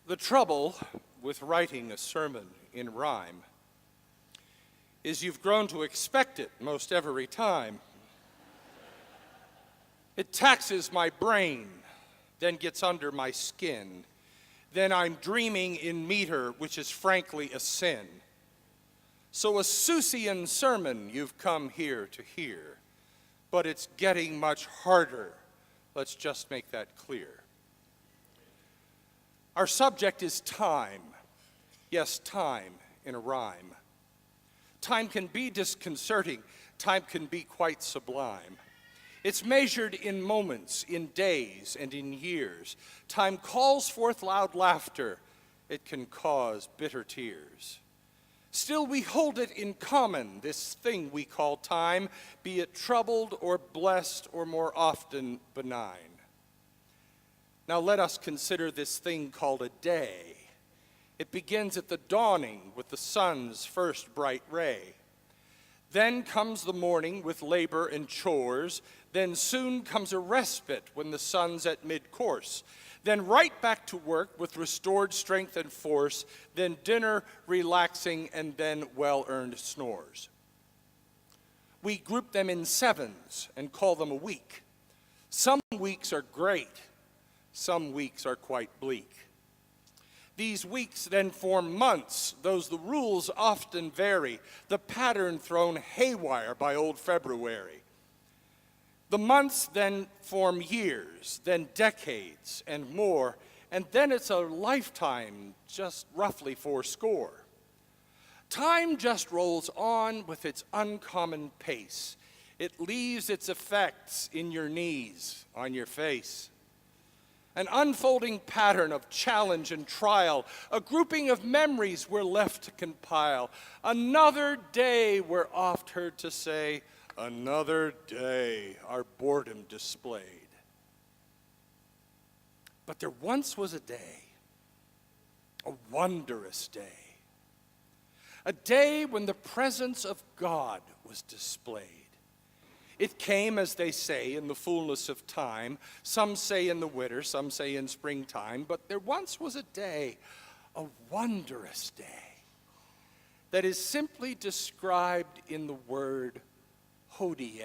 The trouble with writing a sermon in rhyme is you've grown to expect it most every time. It taxes my brain, then gets under my skin. Then I'm dreaming in meter, which is frankly a sin. So a Seussian sermon you've come here to hear, but it's getting much harder. Let's just make that clear. Our subject is time. Yes, time in a rhyme. Time can be disconcerting. Time can be quite sublime. It's measured in moments, in days, and in years. Time calls forth loud laughter. It can cause bitter tears. Still we hold it in common, this thing we call time, be it troubled or blessed or more often benign. Now let us consider this thing called a day. It begins at the dawning with the sun's first bright ray. Then comes the morning with labor and chores. Then soon comes a respite when the sun's at mid-course. Then right back to work with restored strength and force. Then dinner, relaxing, and then well-earned snores. We group them in sevens and call them a week. Some weeks are great. Some weeks are quite bleak. These weeks then form months, though the rules often vary, the pattern thrown haywire by old February. The months then form years, then decades and more, and then it's a lifetime, just roughly fourscore. Time just rolls on with its uncommon pace. It leaves its effects in your knees, on your face. An unfolding pattern of challenge and trial, a grouping of memories we're left to compile. Another day, we're oft heard to say, another day, our boredom displayed. But there once was a day, a wondrous day, a day when the presence of God was displayed. It came, as they say, in the fullness of time. Some say in the winter, some say in springtime. But there once was a day, a wondrous day, that is simply described in the word Hodie.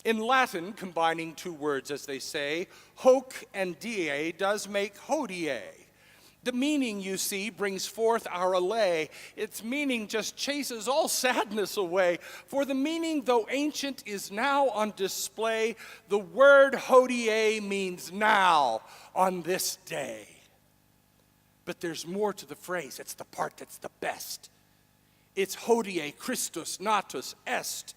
In Latin, combining two words, as they say, hoc and die does make hodie. The meaning, you see, brings forth our allay. Its meaning just chases all sadness away. For the meaning, though ancient, is now on display. The word hodie means now, on this day. But there's more to the phrase. It's the part that's the best. It's Hodie Christus Natus Est.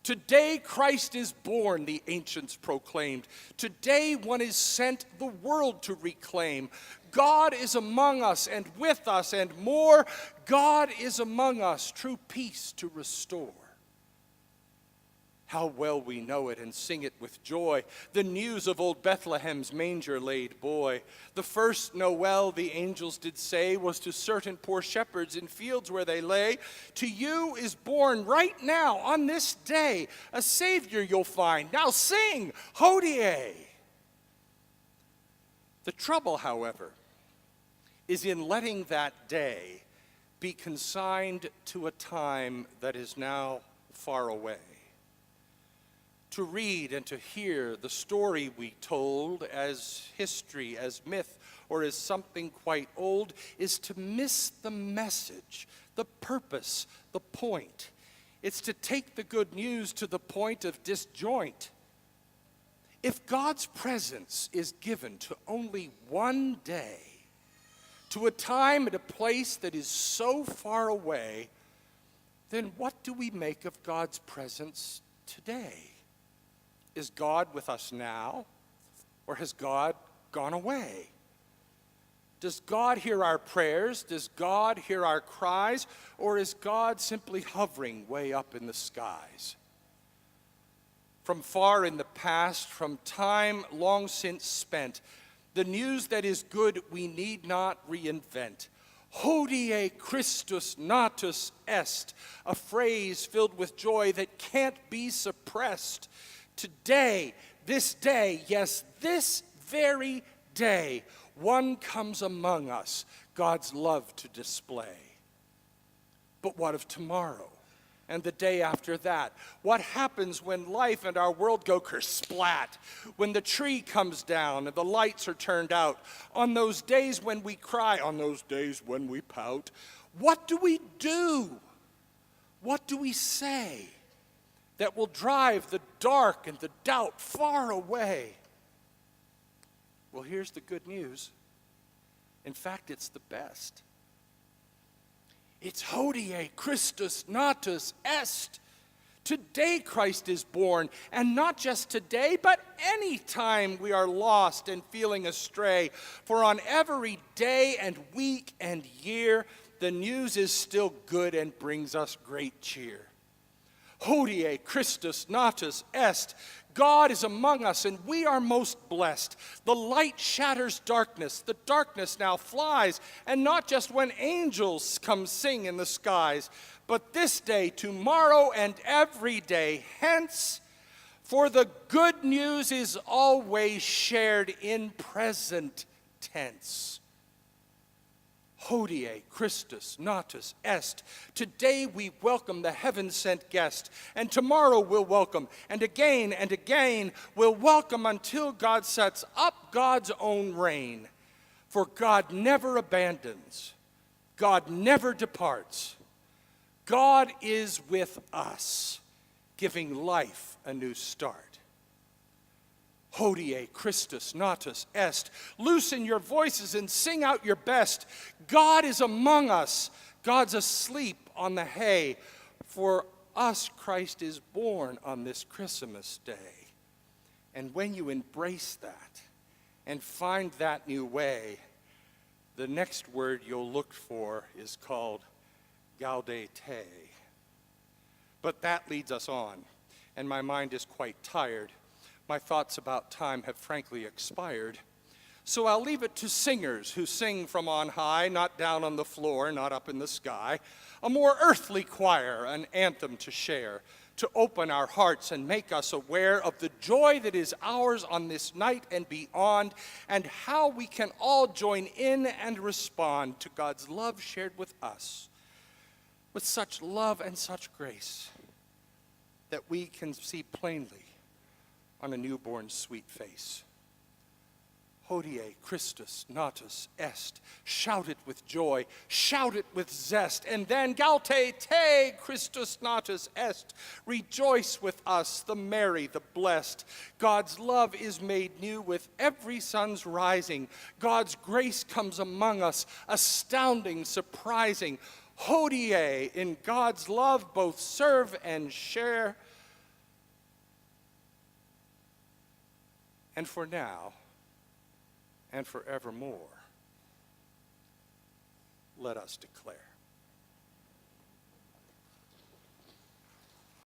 Today Christ is born, the ancients proclaimed. Today one is sent the world to reclaim. God is among us and with us, and more, God is among us, true peace to restore. How well we know it and sing it with joy, the news of old Bethlehem's manger-laid boy. The first Noel, the angels did say, was to certain poor shepherds in fields where they lay. To you is born right now, on this day, a Savior you'll find. Now sing, Hodie! The trouble, however, is in letting that day be consigned to a time that is now far away. To read and to hear the story we told as history, as myth, or as something quite old is to miss the message, the purpose, the point. It's to take the good news to the point of disjoint. If God's presence is given to only one day, to a time and a place that is so far away, then what do we make of God's presence today? Is God with us now, or has God gone away? Does God hear our prayers? Does God hear our cries? Or is God simply hovering way up in the skies? From far in the past, from time long since spent, the news that is good we need not reinvent. Hodie Christus Natus Est, a phrase filled with joy that can't be suppressed. Today, this day, yes, this very day, one comes among us, God's love to display. But what of tomorrow and the day after that? What happens when life and our world go kersplat? When the tree comes down and the lights are turned out? On those days when we cry, on those days when we pout, what do we do? What do we say that will drive the dark and the doubt far away? Well, here's the good news. In fact, it's the best. It's Hodie Christus Natus Est. Today Christ is born, and not just today, but any time we are lost and feeling astray. For on every day and week and year, the news is still good and brings us great cheer. Hodie Christus Natus Est. God is among us, and we are most blessed. The light shatters darkness. The darkness now flies, and not just when angels come sing in the skies, but this day, tomorrow, and every day hence. For the good news is always shared in present tense. Hodie Christus Natus Est. Today we welcome the heaven-sent guest, and tomorrow we'll welcome, and again we'll welcome until God sets up God's own reign. For God never abandons. God never departs. God is with us, giving life a new start. Hodie Christus Natus Est. Loosen your voices and sing out your best. God is among us. God's asleep on the hay. For us Christ is born on this Christmas day. And when you embrace that and find that new way, the next word you'll look for is called gaudete. But that leads us on, and my mind is quite tired. My thoughts about time have frankly expired. So I'll leave it to singers who sing from on high, not down on the floor, not up in the sky. A more earthly choir, an anthem to share, to open our hearts and make us aware of the joy that is ours on this night and beyond, and how we can all join in and respond to God's love shared with us, with such love and such grace that we can see plainly on a newborn's sweet face. Hodie Christus Natus Est. Shout it with joy, shout it with zest, and then gaudete Christus Natus Est. Rejoice with us, the merry, the blessed. God's love is made new with every sun's rising. God's grace comes among us, astounding, surprising. Hodie, in God's love both serve and share. And for now, and forevermore, let us declare.